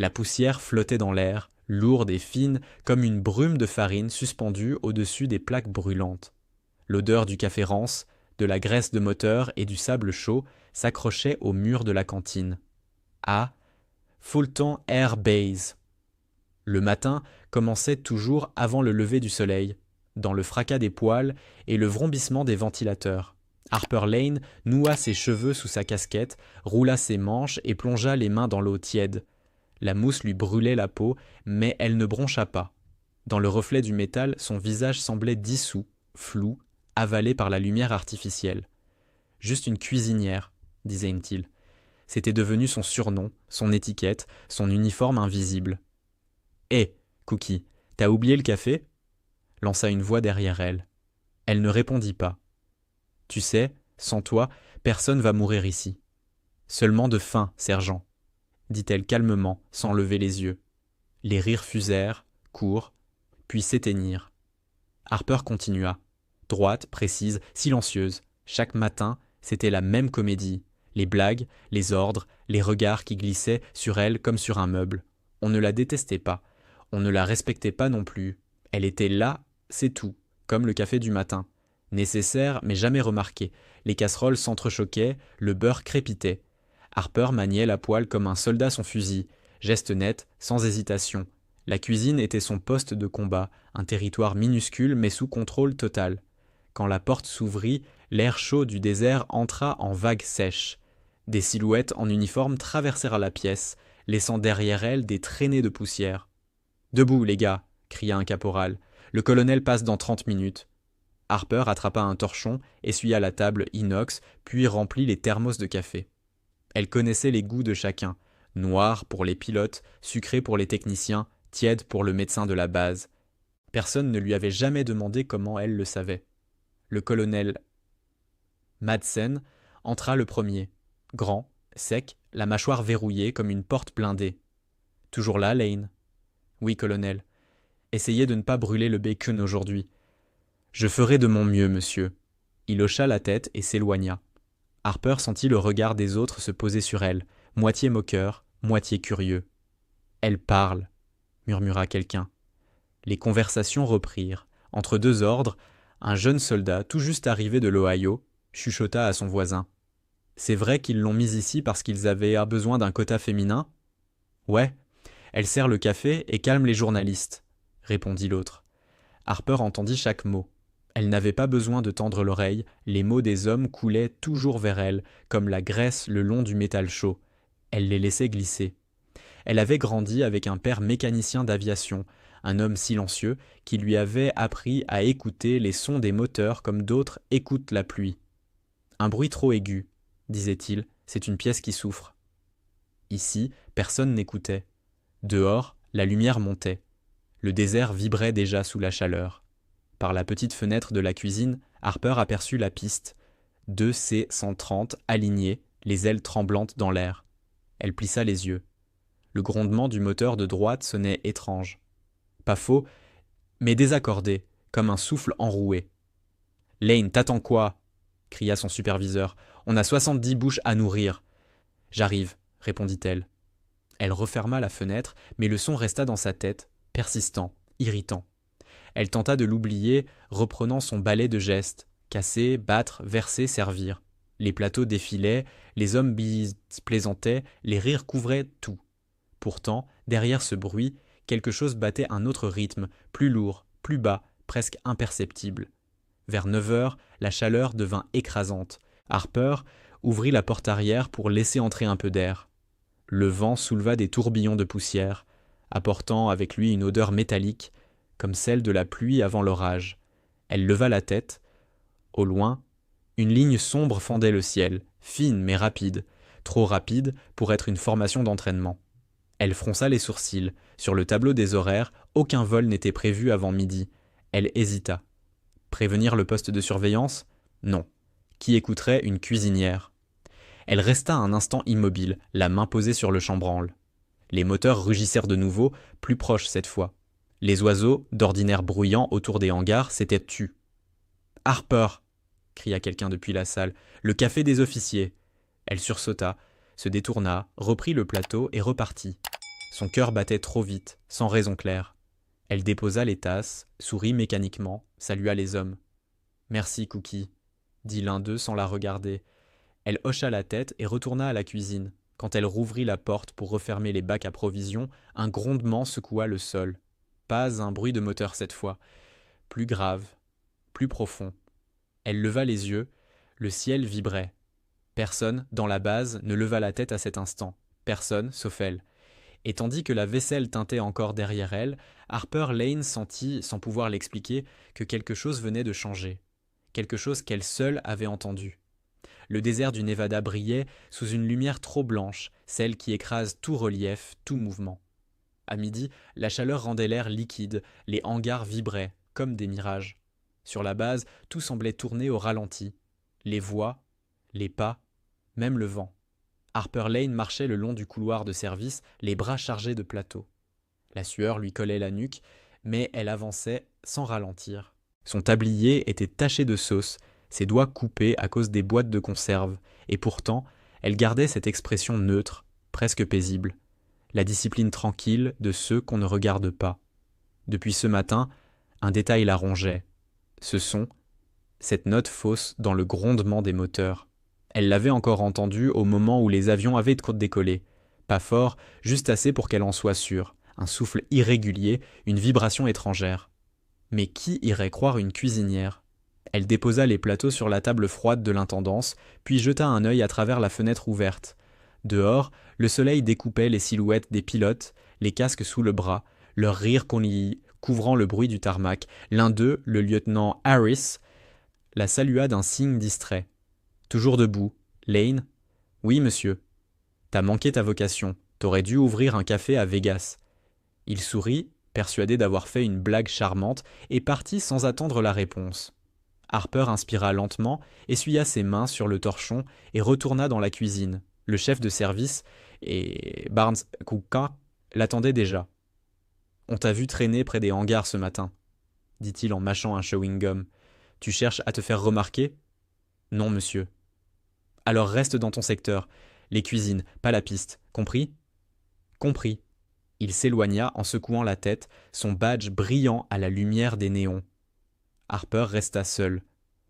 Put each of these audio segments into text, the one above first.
La poussière flottait dans l'air, lourde et fine comme une brume de farine suspendue au-dessus des plaques brûlantes. L'odeur du café rance, de la graisse de moteur et du sable chaud s'accrochait au mur de la cantine. À Fulton Air Base. Le matin commençait toujours avant le lever du soleil, dans le fracas des poêles et le vrombissement des ventilateurs. Harper Lane noua ses cheveux sous sa casquette, roula ses manches et plongea les mains dans l'eau tiède. La mousse lui brûlait la peau, mais elle ne broncha pas. Dans le reflet du métal, son visage semblait dissous, flou, avalé par la lumière artificielle. Juste une cuisinière, disait-il. C'était devenu son surnom, son étiquette, son uniforme invisible. Hé, Cookie, t'as oublié le café ? Lança une voix derrière elle. Elle ne répondit pas. Tu sais, sans toi, personne va mourir ici. Seulement de faim, sergent, dit-elle calmement, sans lever les yeux. Les rires fusèrent, courts, puis s'éteignirent. Harper continua, droite, précise, silencieuse. Chaque matin, c'était la même comédie. Les blagues, les ordres, les regards qui glissaient sur elle comme sur un meuble. On ne la détestait pas. On ne la respectait pas non plus. Elle était là, c'est tout, comme le café du matin. Nécessaire, mais jamais remarqué. Les casseroles s'entrechoquaient, le beurre crépitait. Harper maniait la poêle comme un soldat son fusil, geste net, sans hésitation. La cuisine était son poste de combat, un territoire minuscule mais sous contrôle total. Quand la porte s'ouvrit, l'air chaud du désert entra en vagues sèches. Des silhouettes en uniforme traversèrent la pièce, laissant derrière elles des traînées de poussière. « Debout, les gars !» cria un caporal. « Le colonel passe dans 30 minutes. » Harper attrapa un torchon, essuya la table inox, puis remplit les thermos de café. Elle connaissait les goûts de chacun. Noir pour les pilotes, sucré pour les techniciens, tiède pour le médecin de la base. Personne ne lui avait jamais demandé comment elle le savait. Le colonel Madsen entra le premier. Grand, sec, la mâchoire verrouillée comme une porte blindée. « Toujours là, Lane ?»« Oui, colonel. Essayez de ne pas brûler le bacon aujourd'hui. »« Je ferai de mon mieux, monsieur. » Il hocha la tête et s'éloigna. Harper sentit le regard des autres se poser sur elle, moitié moqueur, moitié curieux. « Elle parle » murmura quelqu'un. Les conversations reprirent. Entre deux ordres, un jeune soldat, tout juste arrivé de l'Ohio, chuchota à son voisin. « C'est vrai qu'ils l'ont mise ici parce qu'ils avaient besoin d'un quota féminin ? » ?»« Ouais, elle sert le café et calme les journalistes, » répondit l'autre. Harper entendit chaque mot. Elle n'avait pas besoin de tendre l'oreille, les mots des hommes coulaient toujours vers elle, comme la graisse le long du métal chaud. Elle les laissait glisser. Elle avait grandi avec un père mécanicien d'aviation, un homme silencieux qui lui avait appris à écouter les sons des moteurs comme d'autres écoutent la pluie. « Un bruit trop aigu, » disait-il, « c'est une pièce qui souffre. » Ici, personne n'écoutait. Dehors, la lumière montait. Le désert vibrait déjà sous la chaleur. Par la petite fenêtre de la cuisine, Harper aperçut la piste. 2 C-130 alignés, les ailes tremblantes dans l'air. Elle plissa les yeux. Le grondement du moteur de droite sonnait étrange. Pas faux, mais désaccordé, comme un souffle enroué. « Lane, t'attends quoi ?» cria son superviseur. « On a 70 bouches à nourrir. »« J'arrive, » répondit-elle. Elle referma la fenêtre, mais le son resta dans sa tête, persistant, irritant. Elle tenta de l'oublier, reprenant son balai de gestes. Casser, battre, verser, servir. Les plateaux défilaient, les hommes plaisantaient, les rires couvraient tout. Pourtant, derrière ce bruit, quelque chose battait un autre rythme, plus lourd, plus bas, presque imperceptible. Vers 9 heures, la chaleur devint écrasante. Harper ouvrit la porte arrière pour laisser entrer un peu d'air. Le vent souleva des tourbillons de poussière, apportant avec lui une odeur métallique, comme celle de la pluie avant l'orage. Elle leva la tête. Au loin, une ligne sombre fendait le ciel, fine mais rapide, trop rapide pour être une formation d'entraînement. Elle fronça les sourcils. Sur le tableau des horaires, aucun vol n'était prévu avant midi. Elle hésita. Prévenir le poste de surveillance ? Non. Qui écouterait une cuisinière ? Elle resta un instant immobile, la main posée sur le chambranle. Les moteurs rugissèrent de nouveau, plus proches cette fois. Les oiseaux, d'ordinaire bruyants autour des hangars, s'étaient tus. « Harper !» cria quelqu'un depuis la salle. « Le café des officiers !» Elle sursauta, se détourna, reprit le plateau et repartit. Son cœur battait trop vite, sans raison claire. Elle déposa les tasses, sourit mécaniquement, salua les hommes. « Merci, Cookie », dit l'un d'eux sans la regarder. Elle hocha la tête et retourna à la cuisine. Quand elle rouvrit la porte pour refermer les bacs à provisions, un grondement secoua le sol. Pas un bruit de moteur cette fois. Plus grave, plus profond. Elle leva les yeux, le ciel vibrait. Personne, dans la base, ne leva la tête à cet instant. Personne, sauf elle. Et tandis que la vaisselle tintait encore derrière elle, Harper Lane sentit, sans pouvoir l'expliquer, que quelque chose venait de changer. Quelque chose qu'elle seule avait entendu. Le désert du Nevada brillait sous une lumière trop blanche, celle qui écrase tout relief, tout mouvement. À midi, la chaleur rendait l'air liquide, les hangars vibraient, comme des mirages. Sur la base, tout semblait tourner au ralenti. Les voix, les pas, même le vent. Harper Lane marchait le long du couloir de service, les bras chargés de plateaux. La sueur lui collait la nuque, mais elle avançait sans ralentir. Son tablier était taché de sauce, ses doigts coupés à cause des boîtes de conserve, et pourtant, elle gardait cette expression neutre, presque paisible, la discipline tranquille de ceux qu'on ne regarde pas. Depuis ce matin, un détail la rongeait. Ce son, cette note fausse dans le grondement des moteurs. Elle l'avait encore entendu au moment où les avions avaient décollé. Pas fort, juste assez pour qu'elle en soit sûre. Un souffle irrégulier, une vibration étrangère. Mais qui irait croire une cuisinière ? Elle déposa les plateaux sur la table froide de l'intendance, puis jeta un œil à travers la fenêtre ouverte. Dehors, le soleil découpait les silhouettes des pilotes, les casques sous le bras, leur rire couvrant le bruit du tarmac. L'un d'eux, le lieutenant Harris, la salua d'un signe distrait. Toujours debout. Lane ? Oui, monsieur. T'as manqué ta vocation. T'aurais dû ouvrir un café à Vegas. Il sourit, persuadé d'avoir fait une blague charmante, et partit sans attendre la réponse. Harper inspira lentement, essuya ses mains sur le torchon et retourna dans la cuisine. Le chef de service et Barnes Cooker l'attendaient déjà. « On t'a vu traîner près des hangars ce matin, » dit-il en mâchant un chewing-gum. « Tu cherches à te faire remarquer ? » ?»« Non, monsieur. »« Alors reste dans ton secteur. Les cuisines, pas la piste. Compris ? » ?»« Compris. » Il s'éloigna en secouant la tête, son badge brillant à la lumière des néons. Harper resta seule.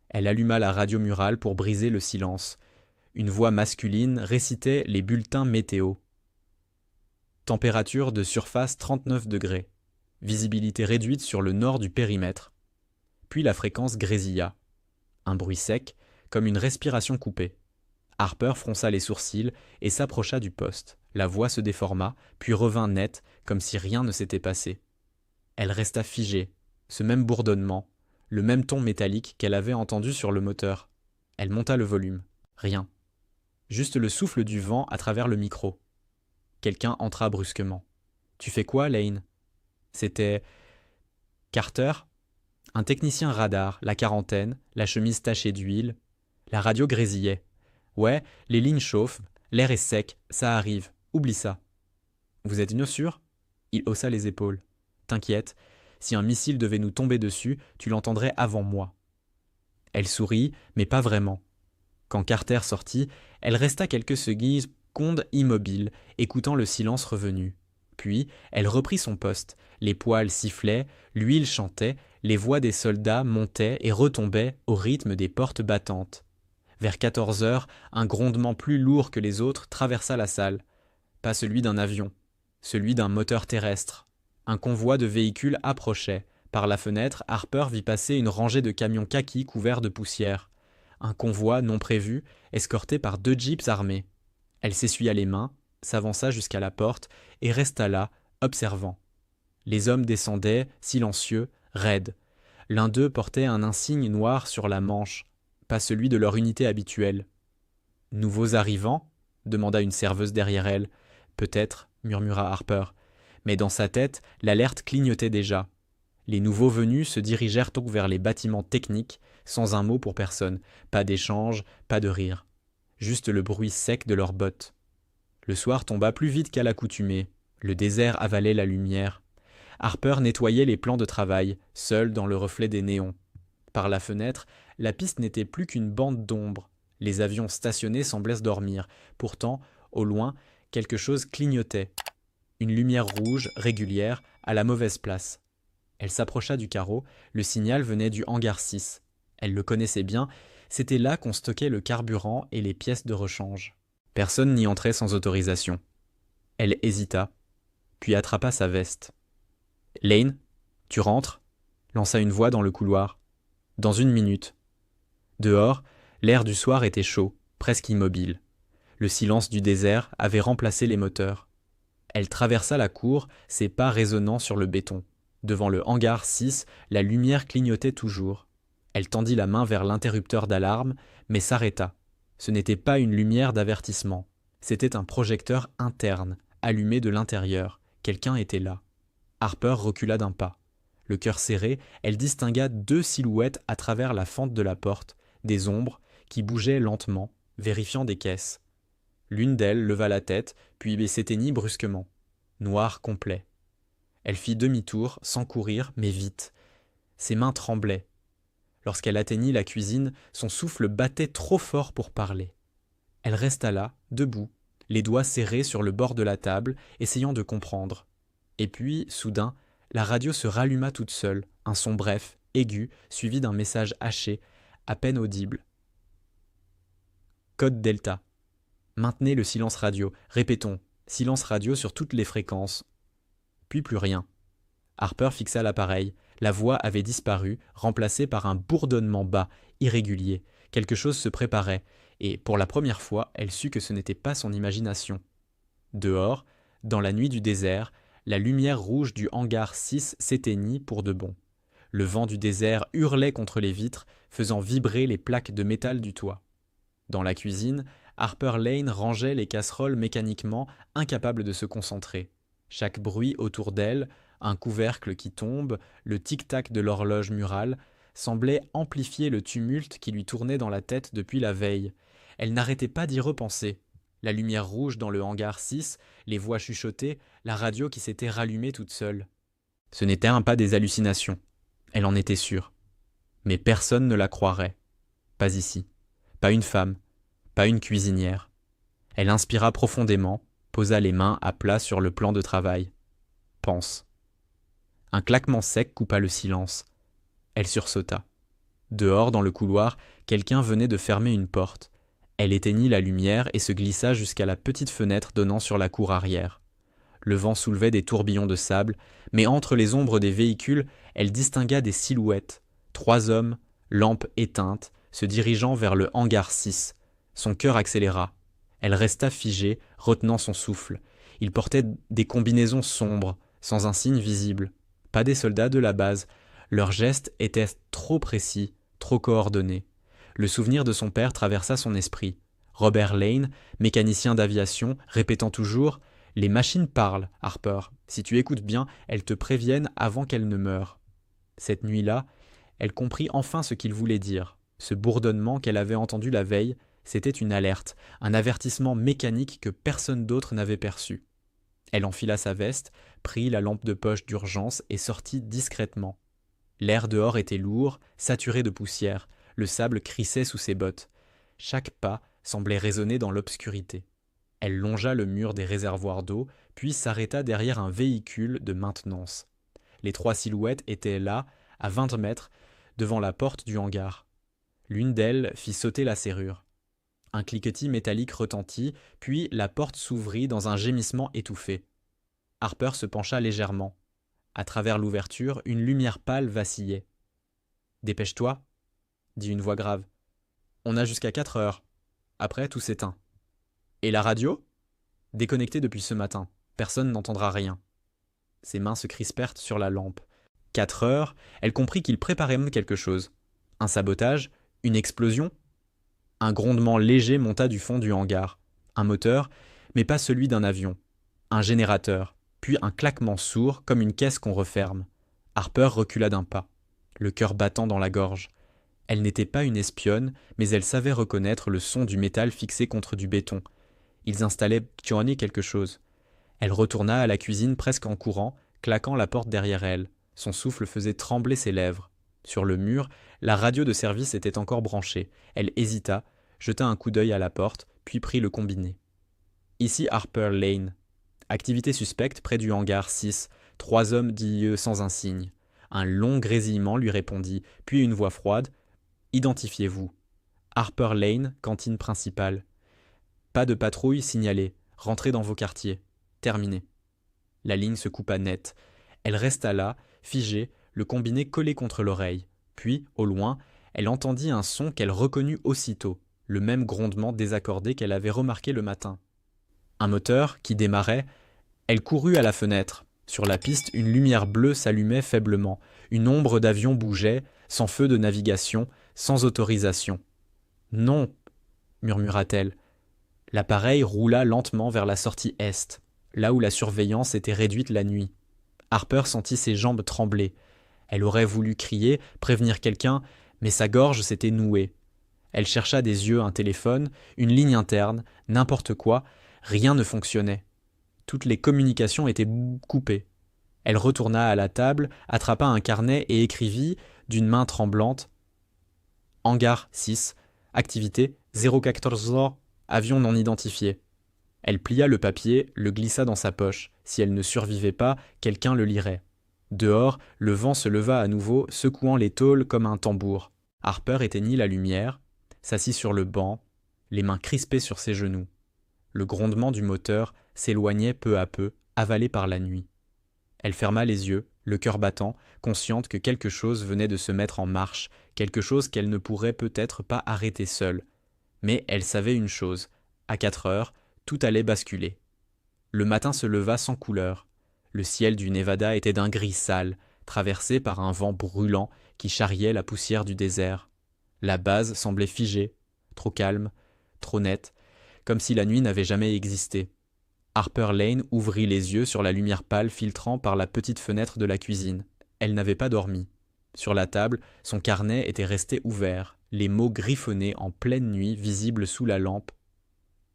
Elle alluma la radio murale pour briser le silence. Une voix masculine récitait les bulletins météo. Température de surface 39 degrés. Visibilité réduite sur le nord du périmètre. Puis la fréquence grésilla. Un bruit sec, comme une respiration coupée. Harper fronça les sourcils et s'approcha du poste. La voix se déforma, puis revint nette, comme si rien ne s'était passé. Elle resta figée, ce même bourdonnement, le même ton métallique qu'elle avait entendu sur le moteur. Elle monta le volume. Rien. Juste le souffle du vent à travers le micro. Quelqu'un entra brusquement. « Tu fais quoi, Lane ?» C'était Carter, un technicien radar, la quarantaine, la chemise tachée d'huile. La radio grésillait. « Ouais, les lignes chauffent, l'air est sec, ça arrive, oublie ça. »« Vous êtes sûr ?» Il haussa les épaules. « T'inquiète, si un missile devait nous tomber dessus, tu l'entendrais avant moi. » Elle sourit, mais pas vraiment. Quand Carter sortit, elle resta quelques secondes immobile, écoutant le silence revenu. Puis, elle reprit son poste. Les poêles sifflaient, l'huile chantait, les voix des soldats montaient et retombaient au rythme des portes battantes. Vers 14 heures, un grondement plus lourd que les autres traversa la salle. Pas celui d'un avion, celui d'un moteur terrestre. Un convoi de véhicules approchait. Par la fenêtre, Harper vit passer une rangée de camions kaki couverts de poussière. Un convoi non prévu, escorté par 2 jeeps armés. Elle s'essuya les mains, s'avança jusqu'à la porte et resta là, observant. Les hommes descendaient, silencieux, raides. L'un d'eux portait un insigne noir sur la manche, pas celui de leur unité habituelle. « Nouveaux arrivants ?» demanda une serveuse derrière elle. « Peut-être, » murmura Harper. Mais dans sa tête, l'alerte clignotait déjà. Les nouveaux venus se dirigèrent donc vers les bâtiments techniques, sans un mot pour personne, pas d'échange, pas de rire. Juste le bruit sec de leurs bottes. Le soir tomba plus vite qu'à l'accoutumée. Le désert avalait la lumière. Harper nettoyait les plans de travail, seul dans le reflet des néons. Par la fenêtre, la piste n'était plus qu'une bande d'ombre. Les avions stationnés semblaient se dormir. Pourtant, au loin, quelque chose clignotait. Une lumière rouge, régulière, à la mauvaise place. Elle s'approcha du carreau, le signal venait du hangar 6. Elle le connaissait bien, c'était là qu'on stockait le carburant et les pièces de rechange. Personne n'y entrait sans autorisation. Elle hésita, puis attrapa sa veste. « Lane, tu rentres ?» lança une voix dans le couloir. « Dans 1 minute. » Dehors, l'air du soir était chaud, presque immobile. Le silence du désert avait remplacé les moteurs. Elle traversa la cour, ses pas résonnant sur le béton. Devant le hangar 6, la lumière clignotait toujours. Elle tendit la main vers l'interrupteur d'alarme, mais s'arrêta. Ce n'était pas une lumière d'avertissement. C'était un projecteur interne, allumé de l'intérieur. Quelqu'un était là. Harper recula d'un pas. Le cœur serré, elle distingua 2 silhouettes à travers la fente de la porte, des ombres qui bougeaient lentement, vérifiant des caisses. L'une d'elles leva la tête, puis s'éteignit brusquement. Noir complet. Elle fit demi-tour, sans courir, mais vite. Ses mains tremblaient. Lorsqu'elle atteignit la cuisine, son souffle battait trop fort pour parler. Elle resta là, debout, les doigts serrés sur le bord de la table, essayant de comprendre. Et puis, soudain, la radio se ralluma toute seule, un son bref, aigu, suivi d'un message haché, à peine audible. Code Delta. Maintenez le silence radio. Répétons, silence radio sur toutes les fréquences. Puis plus rien. Harper fixa l'appareil. La voix avait disparu, remplacée par un bourdonnement bas, irrégulier. Quelque chose se préparait, et pour la première fois, elle sut que ce n'était pas son imagination. Dehors, dans la nuit du désert, la lumière rouge du hangar 6 s'éteignit pour de bon. Le vent du désert hurlait contre les vitres, faisant vibrer les plaques de métal du toit. Dans la cuisine, Harper Lane rangeait les casseroles mécaniquement, incapable de se concentrer. Chaque bruit autour d'elle, un couvercle qui tombe, le tic-tac de l'horloge murale, semblait amplifier le tumulte qui lui tournait dans la tête depuis la veille. Elle n'arrêtait pas d'y repenser. La lumière rouge dans le hangar 6, les voix chuchotées, la radio qui s'était rallumée toute seule. Ce n'était pas des hallucinations. Elle en était sûre. Mais personne ne la croirait. Pas ici. Pas une femme. Pas une cuisinière. Elle inspira profondément, posa les mains à plat sur le plan de travail. Pense. Un claquement sec coupa le silence. Elle sursauta. Dehors, dans le couloir, quelqu'un venait de fermer une porte. Elle éteignit la lumière et se glissa jusqu'à la petite fenêtre donnant sur la cour arrière. Le vent soulevait des tourbillons de sable, mais entre les ombres des véhicules, elle distingua des silhouettes. 3 hommes, lampes éteintes, se dirigeant vers le hangar 6. Son cœur accéléra. Elle resta figée, retenant son souffle. Ils portaient des combinaisons sombres, sans un signe visible. Pas des soldats de la base. Leurs gestes étaient trop précis, trop coordonnés. Le souvenir de son père traversa son esprit. Robert Lane, mécanicien d'aviation, répétant toujours « Les machines parlent, Harper. Si tu écoutes bien, elles te préviennent avant qu'elles ne meurent. » Cette nuit-là, elle comprit enfin ce qu'il voulait dire. Ce bourdonnement qu'elle avait entendu la veille, c'était une alerte, un avertissement mécanique que personne d'autre n'avait perçu. Elle enfila sa veste, prit la lampe de poche d'urgence et sortit discrètement. L'air dehors était lourd, saturé de poussière, le sable crissait sous ses bottes. Chaque pas semblait résonner dans l'obscurité. Elle longea le mur des réservoirs d'eau, puis s'arrêta derrière un véhicule de maintenance. Les 3 silhouettes étaient là, à 20 mètres, devant la porte du hangar. L'une d'elles fit sauter la serrure. Un cliquetis métallique retentit, puis la porte s'ouvrit dans un gémissement étouffé. Harper se pencha légèrement. À travers l'ouverture, une lumière pâle vacillait. « Dépêche-toi » dit une voix grave. « On a jusqu'à 4 heures. Après, tout s'éteint. »« Et la radio ?»« Déconnectée depuis ce matin. Personne n'entendra rien. » Ses mains se crispèrent sur la lampe. 4 heures, elle comprit qu'il préparait même quelque chose. Un sabotage ? Une explosion ? Un grondement léger monta du fond du hangar. Un moteur, mais pas celui d'un avion. Un générateur, puis un claquement sourd comme une caisse qu'on referme. Harper recula d'un pas, le cœur battant dans la gorge. Elle n'était pas une espionne, mais elle savait reconnaître le son du métal fixé contre du béton. Ils installaient Johnny quelque chose. Elle retourna à la cuisine presque en courant, claquant la porte derrière elle. Son souffle faisait trembler ses lèvres. Sur le mur, la radio de service était encore branchée. Elle hésita, jeta un coup d'œil à la porte, puis prit le combiné. « Ici Harper Lane. Activité suspecte près du hangar 6. 3 hommes d'IE sans un signe. Un long grésillement lui répondit, puis une voix froide. Identifiez-vous. Harper Lane, cantine principale. Pas de patrouille signalée. Rentrez dans vos quartiers. Terminé. La ligne se coupa net. Elle resta là, figée, le combiné collé contre l'oreille. Puis, au loin, elle entendit un son qu'elle reconnut aussitôt, le même grondement désaccordé qu'elle avait remarqué le matin. Un moteur qui démarrait. Elle courut à la fenêtre. Sur la piste, une lumière bleue s'allumait faiblement. Une ombre d'avion bougeait, sans feu de navigation, sans autorisation. « Non !» murmura-t-elle. L'appareil roula lentement vers la sortie est, là où la surveillance était réduite la nuit. Harper sentit ses jambes trembler. Elle aurait voulu crier, prévenir quelqu'un, mais sa gorge s'était nouée. Elle chercha des yeux un téléphone, une ligne interne, n'importe quoi, rien ne fonctionnait. Toutes les communications étaient coupées. Elle retourna à la table, attrapa un carnet et écrivit, d'une main tremblante, « Hangar 6, activité 014, avion non identifié ». Elle plia le papier, le glissa dans sa poche. Si elle ne survivait pas, quelqu'un le lirait. Dehors, le vent se leva à nouveau, secouant les tôles comme un tambour. Harper éteignit la lumière, s'assit sur le banc, les mains crispées sur ses genoux. Le grondement du moteur s'éloignait peu à peu, avalé par la nuit. Elle ferma les yeux, le cœur battant, consciente que quelque chose venait de se mettre en marche, quelque chose qu'elle ne pourrait peut-être pas arrêter seule. Mais elle savait une chose, à 4 heures, tout allait basculer. Le matin se leva sans couleur. Le ciel du Nevada était d'un gris sale, traversé par un vent brûlant qui charriait la poussière du désert. La base semblait figée, trop calme, trop nette, comme si la nuit n'avait jamais existé. Harper Lane ouvrit les yeux sur la lumière pâle filtrant par la petite fenêtre de la cuisine. Elle n'avait pas dormi. Sur la table, son carnet était resté ouvert, les mots griffonnés en pleine nuit visibles sous la lampe.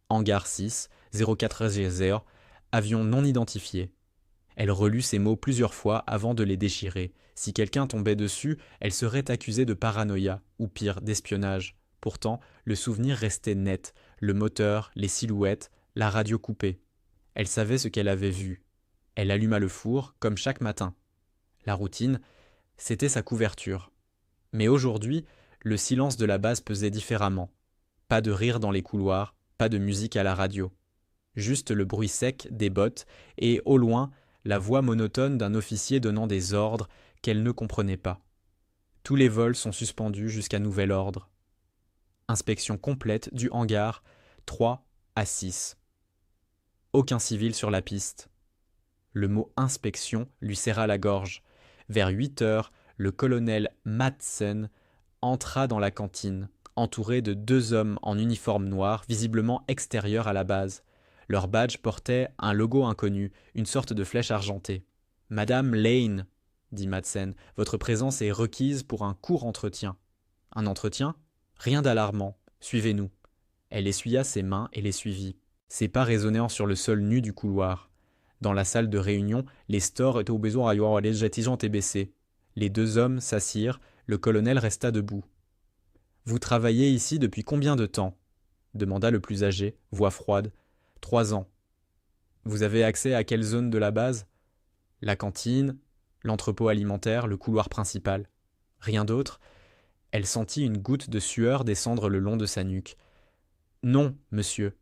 Hangar 6, 04 avion non identifié. Elle relut ces mots plusieurs fois avant de les déchirer. Si quelqu'un tombait dessus, elle serait accusée de paranoïa, ou pire, d'espionnage. Pourtant, le souvenir restait net, le moteur, les silhouettes, la radio coupée. Elle savait ce qu'elle avait vu. Elle alluma le four, comme chaque matin. La routine, c'était sa couverture. Mais aujourd'hui, le silence de la base pesait différemment. Pas de rire dans les couloirs, pas de musique à la radio. Juste le bruit sec des bottes et, au loin, la voix monotone d'un officier donnant des ordres qu'elle ne comprenait pas. Tous les vols sont suspendus jusqu'à nouvel ordre. Inspection complète du hangar 3 à 6. Aucun civil sur la piste. Le mot « inspection » lui serra la gorge. Vers 8 heures, le colonel Madsen entra dans la cantine, entouré de 2 hommes en uniforme noir, visiblement extérieurs à la base. Leur badge portait un logo inconnu, une sorte de flèche argentée. « Madame Lane, » dit Madsen, « votre présence est requise pour un court entretien. »« Un entretien ? Rien d'alarmant. Suivez-nous. » Elle essuya ses mains et les suivit. Ses pas résonnèrent sur le sol nu du couloir. Dans la salle de réunion, les stores étaient au besoin à y les baissés. Les 2 hommes s'assirent, le colonel resta debout. « Vous travaillez ici depuis combien de temps ?» demanda le plus âgé, voix froide. « 3 ans. Vous avez accès à quelle zone de la base ? La cantine, l'entrepôt alimentaire, le couloir principal. Rien d'autre ? Elle sentit une goutte de sueur descendre le long de sa nuque. « Non, monsieur. »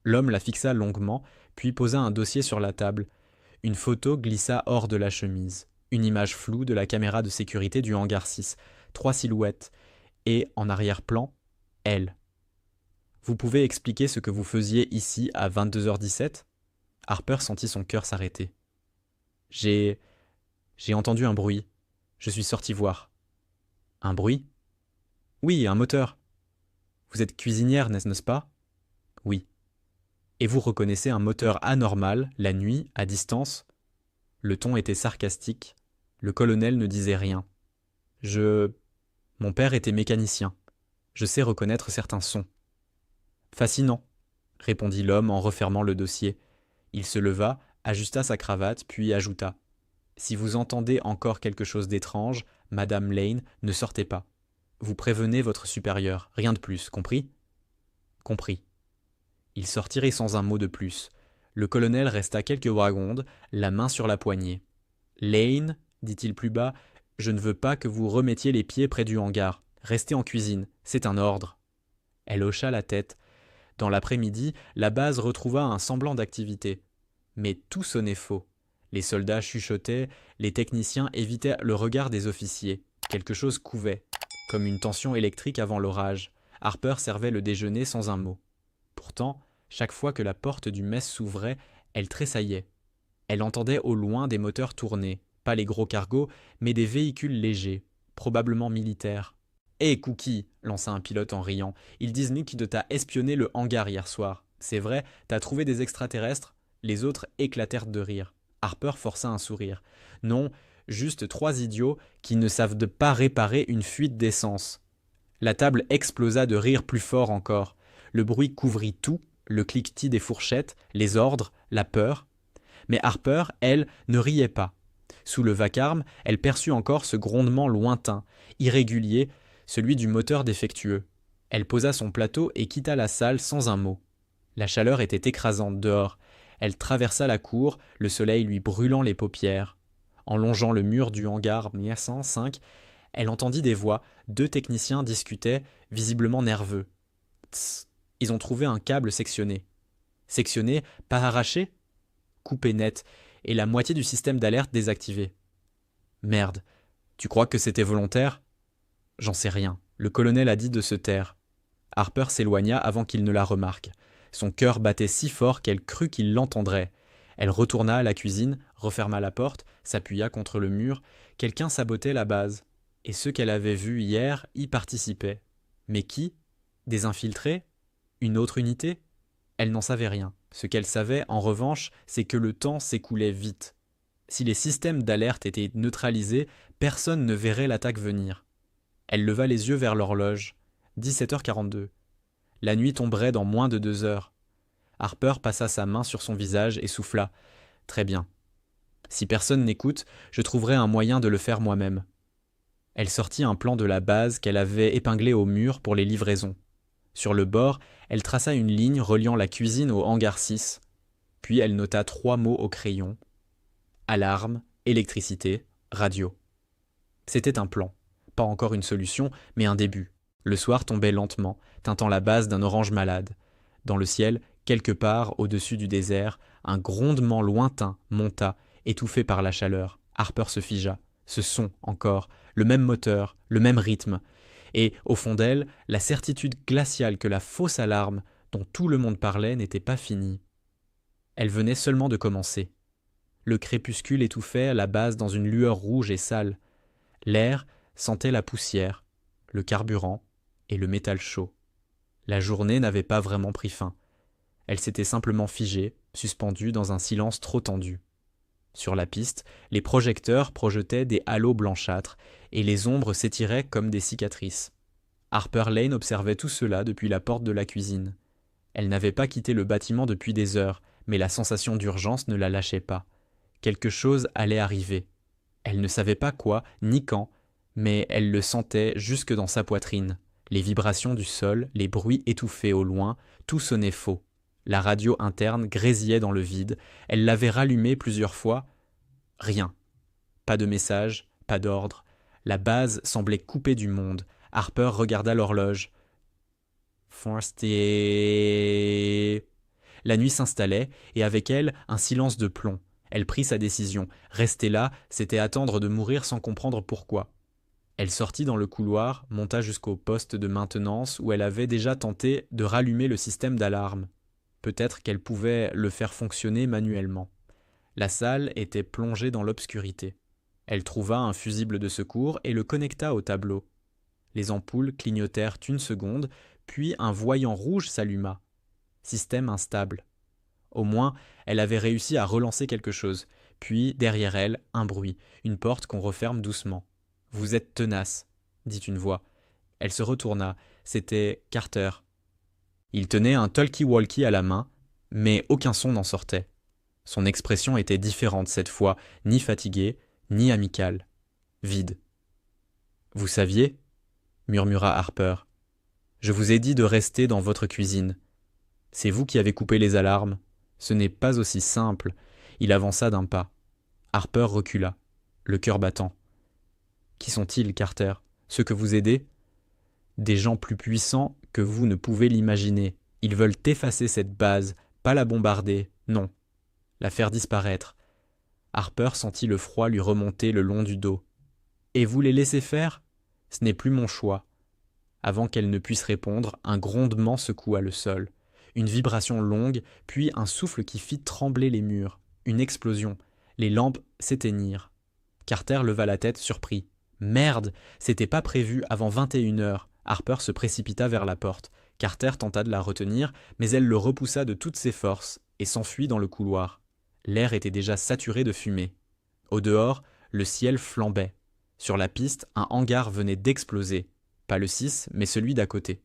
L'homme la fixa longuement, puis posa un dossier sur la table. Une photo glissa hors de la chemise. Une image floue de la caméra de sécurité du hangar 6. 3 silhouettes. Et, en arrière-plan, elle. « Vous pouvez expliquer ce que vous faisiez ici à 22h17 ?» Harper sentit son cœur s'arrêter. « J'ai entendu un bruit. Je suis sorti voir. »« Un bruit ? » ?»« Oui, un moteur. »« Vous êtes cuisinière, n'est-ce pas ? » ?»« Oui. »« Et vous reconnaissez un moteur anormal, la nuit, à distance ?» Le ton était sarcastique. Le colonel ne disait rien. « Mon père était mécanicien. Je sais reconnaître certains sons. »« Fascinant, » répondit l'homme en refermant le dossier. Il se leva, ajusta sa cravate, puis ajouta. « Si vous entendez encore quelque chose d'étrange, Madame Lane, ne sortez pas. Vous prévenez votre supérieur, rien de plus, compris ? » Compris. Ils sortirent sans un mot de plus. Le colonel resta quelques secondes, la main sur la poignée. Lane, dit-il plus bas, je ne veux pas que vous remettiez les pieds près du hangar. Restez en cuisine, c'est un ordre. Elle hocha la tête. Dans l'après-midi, la base retrouva un semblant d'activité. Mais tout sonnait faux. Les soldats chuchotaient, les techniciens évitaient le regard des officiers. Quelque chose couvait, comme une tension électrique avant l'orage. Harper servait le déjeuner sans un mot. Pourtant, chaque fois que la porte du mess s'ouvrait, elle tressaillait. Elle entendait au loin des moteurs tourner, pas les gros cargos, mais des véhicules légers, probablement militaires. « Hé, Cookie !» lança un pilote en riant. « Ils disent Nick que t'as espionné le hangar hier soir. C'est vrai, t'as trouvé des extraterrestres ?» Les autres éclatèrent de rire. Harper força un sourire. « Non, juste 3 idiots qui ne savent pas réparer une fuite d'essence. » La table explosa de rire plus fort encore. Le bruit couvrit tout, le cliquetis des fourchettes, les ordres, la peur. Mais Harper, elle, ne riait pas. Sous le vacarme, elle perçut encore ce grondement lointain, irrégulier, celui du moteur défectueux. Elle posa son plateau et quitta la salle sans un mot. La chaleur était écrasante dehors. Elle traversa la cour, le soleil lui brûlant les paupières. En longeant le mur du hangar 5, elle entendit des voix. 2 techniciens discutaient, visiblement nerveux. Tss, ils ont trouvé un câble sectionné. Sectionné, pas arraché ? Coupé net, et la moitié du système d'alerte désactivé. Merde, tu crois que c'était volontaire ? J'en sais rien. Le colonel a dit de se taire. Harper s'éloigna avant qu'il ne la remarque. Son cœur battait si fort qu'elle crut qu'il l'entendrait. Elle retourna à la cuisine, referma la porte, s'appuya contre le mur. Quelqu'un sabotait la base. Et ceux qu'elle avait vus hier y participaient. Mais qui ? Des infiltrés ? Une autre unité ? Elle n'en savait rien. Ce qu'elle savait, en revanche, c'est que le temps s'écoulait vite. Si les systèmes d'alerte étaient neutralisés, personne ne verrait l'attaque venir. Elle leva les yeux vers l'horloge. 17h42. La nuit tomberait dans moins de 2 heures. Harper passa sa main sur son visage et souffla. « Très bien. Si personne n'écoute, je trouverai un moyen de le faire moi-même. » Elle sortit un plan de la base qu'elle avait épinglé au mur pour les livraisons. Sur le bord, elle traça une ligne reliant la cuisine au hangar 6. Puis elle nota 3 mots au crayon. Alarme, électricité, radio. C'était un plan. Pas encore une solution, mais un début. Le soir tombait lentement, teintant la base d'un orange malade. Dans le ciel, quelque part au-dessus du désert, un grondement lointain monta, étouffé par la chaleur. Harper se figea. Ce son, encore, le même moteur, le même rythme. Et, au fond d'elle, la certitude glaciale que la fausse alarme, dont tout le monde parlait, n'était pas finie. Elle venait seulement de commencer. Le crépuscule étouffait la base dans une lueur rouge et sale. L'air sentait la poussière, le carburant et le métal chaud. La journée n'avait pas vraiment pris fin. Elle s'était simplement figée, suspendue dans un silence trop tendu. Sur la piste, les projecteurs projetaient des halos blanchâtres et les ombres s'étiraient comme des cicatrices. Harper Lane observait tout cela depuis la porte de la cuisine. Elle n'avait pas quitté le bâtiment depuis des heures, mais la sensation d'urgence ne la lâchait pas. Quelque chose allait arriver. Elle ne savait pas quoi, ni quand, mais elle le sentait jusque dans sa poitrine. Les vibrations du sol, les bruits étouffés au loin, tout sonnait faux. La radio interne grésillait dans le vide. Elle l'avait rallumée plusieurs fois. Rien. Pas de message, pas d'ordre. La base semblait coupée du monde. Harper regarda l'horloge. Forcé. La nuit s'installait, et avec elle, un silence de plomb. Elle prit sa décision. Rester là, c'était attendre de mourir sans comprendre pourquoi. Elle sortit dans le couloir, monta jusqu'au poste de maintenance où elle avait déjà tenté de rallumer le système d'alarme. Peut-être qu'elle pouvait le faire fonctionner manuellement. La salle était plongée dans l'obscurité. Elle trouva un fusible de secours et le connecta au tableau. Les ampoules clignotèrent une seconde, puis un voyant rouge s'alluma. Système instable. Au moins, elle avait réussi à relancer quelque chose. Puis, derrière elle, un bruit, une porte qu'on referme doucement. « Vous êtes tenace », dit une voix. Elle se retourna. C'était Carter. Il tenait un talkie-walkie à la main, mais aucun son n'en sortait. Son expression était différente cette fois, ni fatiguée, ni amicale. Vide. « Vous saviez ?» murmura Harper. « Je vous ai dit de rester dans votre cuisine. C'est vous qui avez coupé les alarmes. Ce n'est pas aussi simple. Il avança d'un pas. Harper recula, le cœur battant. Qui sont-ils, Carter? Ceux que vous aidez? Des gens plus puissants que vous ne pouvez l'imaginer. Ils veulent effacer cette base, pas la bombarder, non. La faire disparaître. Harper sentit le froid lui remonter le long du dos. Et vous les laissez faire? Ce n'est plus mon choix. Avant qu'elle ne puisse répondre, un grondement secoua le sol. Une vibration longue, puis un souffle qui fit trembler les murs. Une explosion. Les lampes s'éteignirent. Carter leva la tête, surpris. Merde, c'était pas prévu avant 21 heures. Harper se précipita vers la porte. Carter tenta de la retenir, mais elle le repoussa de toutes ses forces et s'enfuit dans le couloir. L'air était déjà saturé de fumée. Au dehors, le ciel flambait. Sur la piste, un hangar venait d'exploser. Pas le 6, mais celui d'à côté.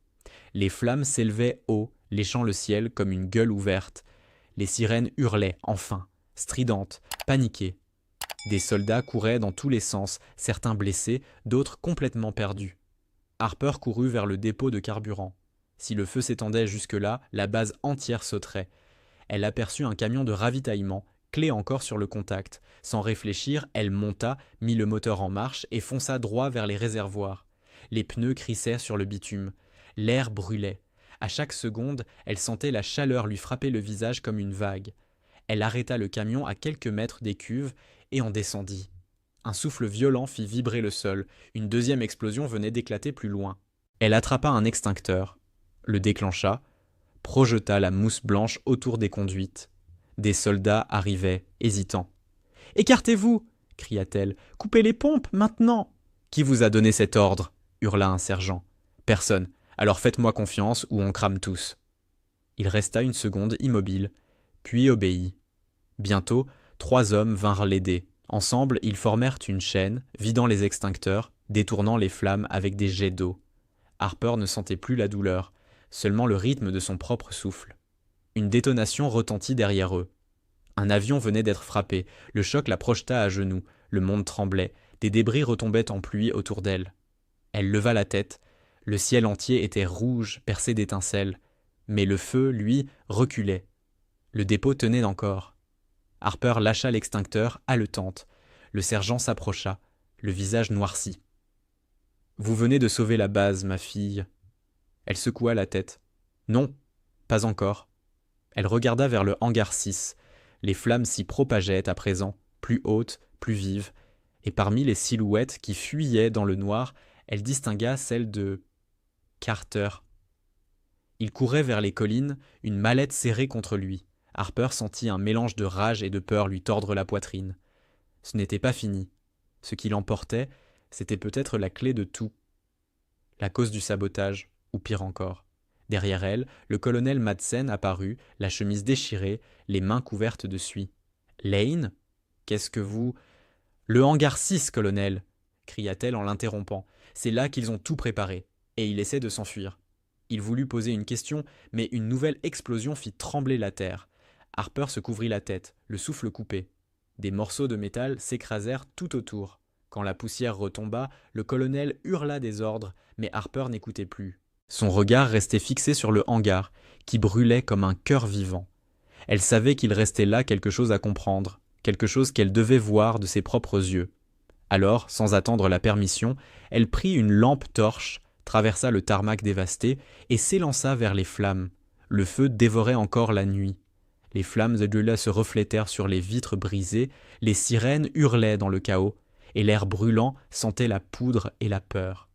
Les flammes s'élevaient haut, léchant le ciel comme une gueule ouverte. Les sirènes hurlaient, enfin, stridentes, paniquées. Des soldats couraient dans tous les sens, certains blessés, d'autres complètement perdus. Harper courut vers le dépôt de carburant. Si le feu s'étendait jusque-là, la base entière sauterait. Elle aperçut un camion de ravitaillement, clé encore sur le contact. Sans réfléchir, elle monta, mit le moteur en marche et fonça droit vers les réservoirs. Les pneus crissèrent sur le bitume. L'air brûlait. À chaque seconde, elle sentait la chaleur lui frapper le visage comme une vague. Elle arrêta le camion à quelques mètres des cuves et en descendit. Un souffle violent fit vibrer le sol. Une deuxième explosion venait d'éclater plus loin. Elle attrapa un extincteur, le déclencha, projeta la mousse blanche autour des conduites. Des soldats arrivaient, hésitants. « Écartez-vous » cria-t-elle. « Coupez les pompes, maintenant !»« Qui vous a donné cet ordre » hurla un sergent. « Personne. Alors faites-moi confiance ou on crame tous. » Il resta une seconde immobile, puis obéit. Bientôt, 3 hommes vinrent l'aider. Ensemble, ils formèrent une chaîne, vidant les extincteurs, détournant les flammes avec des jets d'eau. Harper ne sentait plus la douleur, seulement le rythme de son propre souffle. Une détonation retentit derrière eux. Un avion venait d'être frappé, le choc la projeta à genoux, le monde tremblait, des débris retombaient en pluie autour d'elle. Elle leva la tête, le ciel entier était rouge, percé d'étincelles, mais le feu, lui, reculait. Le dépôt tenait encore. Harper lâcha l'extincteur, haletante. Le sergent s'approcha, le visage noirci. « Vous venez de sauver la base, ma fille. » Elle secoua la tête. « Non, pas encore. » Elle regarda vers le hangar 6. Les flammes s'y propageaient à présent, plus hautes, plus vives, et parmi les silhouettes qui fuyaient dans le noir, elle distingua celle de Carter. Il courait vers les collines, une mallette serrée contre lui. Harper sentit un mélange de rage et de peur lui tordre la poitrine. Ce n'était pas fini. Ce qui l'emportait, c'était peut-être la clé de tout. La cause du sabotage, ou pire encore. Derrière elle, le colonel Madsen apparut, la chemise déchirée, les mains couvertes de suie. « Lane ? Qu'est-ce que vous… » « Le hangar 6, colonel !» cria-t-elle en l'interrompant. « C'est là qu'ils ont tout préparé. » Et il essaie de s'enfuir. Il voulut poser une question, mais une nouvelle explosion fit trembler la terre. Harper se couvrit la tête, le souffle coupé. Des morceaux de métal s'écrasèrent tout autour. Quand la poussière retomba, le colonel hurla des ordres, mais Harper n'écoutait plus. Son regard restait fixé sur le hangar, qui brûlait comme un cœur vivant. Elle savait qu'il restait là quelque chose à comprendre, quelque chose qu'elle devait voir de ses propres yeux. Alors, sans attendre la permission, elle prit une lampe torche, traversa le tarmac dévasté et s'élança vers les flammes. Le feu dévorait encore la nuit. Les flammes de là se reflétèrent sur les vitres brisées, les sirènes hurlaient dans le chaos, et l'air brûlant sentait la poudre et la peur.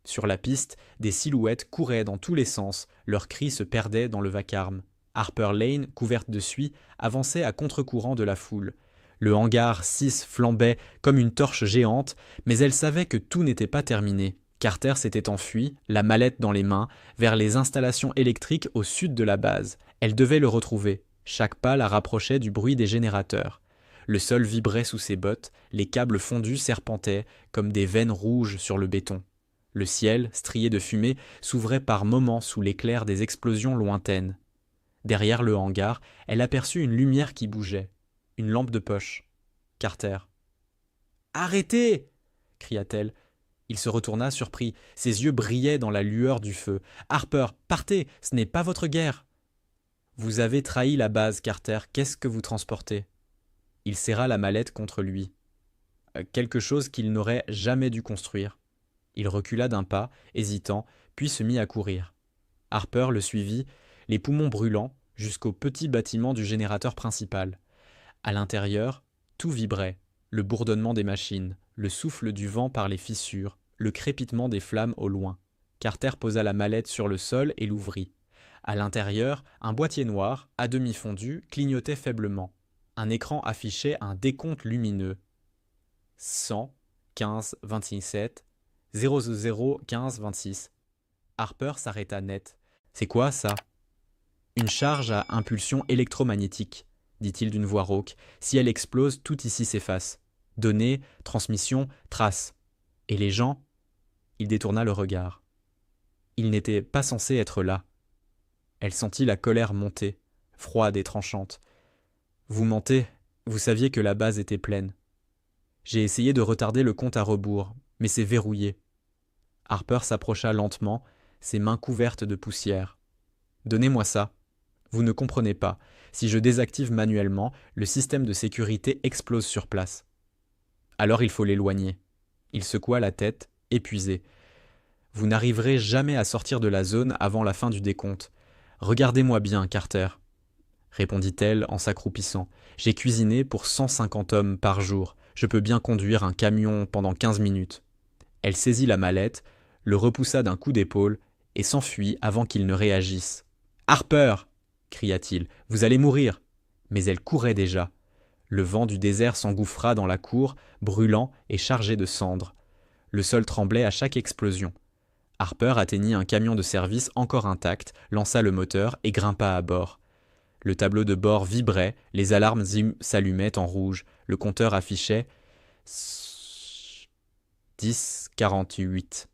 Sur la piste, des silhouettes couraient dans tous les sens, leurs cris se perdaient dans le vacarme. Harper Lane, couverte de suie, avançait à contre-courant de la foule. Le hangar 6 flambait comme une torche géante, mais elle savait que tout n'était pas terminé. Carter s'était enfui, la mallette dans les mains, vers les installations électriques au sud de la base. Elle devait le retrouver. Chaque pas la rapprochait du bruit des générateurs. Le sol vibrait sous ses bottes, les câbles fondus serpentaient comme des veines rouges sur le béton. Le ciel, strié de fumée, s'ouvrait par moments sous l'éclair des explosions lointaines. Derrière le hangar, elle aperçut une lumière qui bougeait. Une lampe de poche. Carter. « Arrêtez !» cria-t-elle. Il se retourna surpris. Ses yeux brillaient dans la lueur du feu. « Harper, partez, ce n'est pas votre guerre !» « Vous avez trahi la base, Carter, qu'est-ce que vous transportez? Il serra la mallette contre lui. Quelque chose qu'il n'aurait jamais dû construire. Il recula d'un pas, hésitant, puis se mit à courir. Harper le suivit, les poumons brûlants, jusqu'au petit bâtiment du générateur principal. À l'intérieur, tout vibrait, le bourdonnement des machines, le souffle du vent par les fissures, le crépitement des flammes au loin. Carter posa la mallette sur le sol et l'ouvrit. À l'intérieur, un boîtier noir, à demi fondu, clignotait faiblement. Un écran affichait un décompte lumineux. 100, 15, 27, 00, 15, 26. Harper s'arrêta net. C'est quoi ça? Une charge à impulsion électromagnétique, dit-il d'une voix rauque. Si elle explose, tout ici s'efface. Données, transmission, traces. Et les gens? Il détourna le regard. Ils n'étaient pas censés être là. Elle sentit la colère monter, froide et tranchante. Vous mentez, vous saviez que la base était pleine. J'ai essayé de retarder le compte à rebours, mais c'est verrouillé. Harper s'approcha lentement, ses mains couvertes de poussière. Donnez-moi ça. Vous ne comprenez pas. Si je désactive manuellement, le système de sécurité explose sur place. Alors il faut l'éloigner. Il secoua la tête, épuisé. Vous n'arriverez jamais à sortir de la zone avant la fin du décompte. Regardez-moi bien, Carter, répondit-elle en s'accroupissant. J'ai cuisiné pour 150 hommes par jour. Je peux bien conduire un camion pendant 15 minutes. Elle saisit la mallette, le repoussa d'un coup d'épaule et s'enfuit avant qu'il ne réagisse. Harper! Cria-t-il. Vous allez mourir! Mais elle courait déjà. Le vent du désert s'engouffra dans la cour, brûlant et chargé de cendres. Le sol tremblait à chaque explosion. Harper atteignit un camion de service encore intact, lança le moteur et grimpa à bord. Le tableau de bord vibrait, les alarmes s'allumaient en rouge, le compteur affichait 10:48.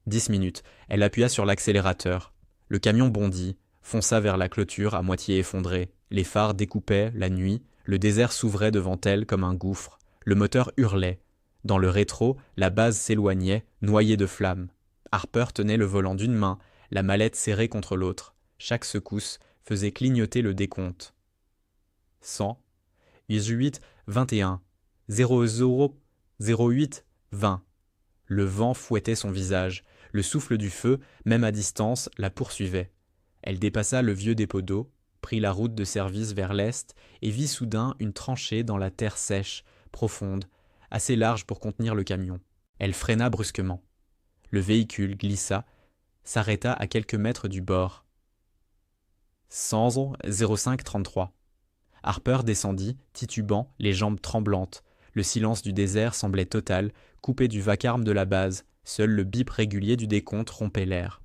10 minutes. Elle appuya sur l'accélérateur. Le camion bondit, fonça vers la clôture à moitié effondrée. Les phares découpaient la nuit, le désert s'ouvrait devant elle comme un gouffre. Le moteur hurlait. Dans le rétro, la base s'éloignait, noyée de flammes. Harper tenait le volant d'une main, la mallette serrée contre l'autre. Chaque secousse faisait clignoter le décompte. 100, 18, 21, 00, 08, 20. Le vent fouettait son visage. Le souffle du feu, même à distance, la poursuivait. Elle dépassa le vieux dépôt d'eau, prit la route de service vers l'est et vit soudain une tranchée dans la terre sèche, profonde, assez large pour contenir le camion. Elle freina brusquement. Le véhicule glissa, s'arrêta à quelques mètres du bord. 100, 05, 33. Harper descendit, titubant, les jambes tremblantes. Le silence du désert semblait total, coupé du vacarme de la base. Seul le bip régulier du décompte rompait l'air.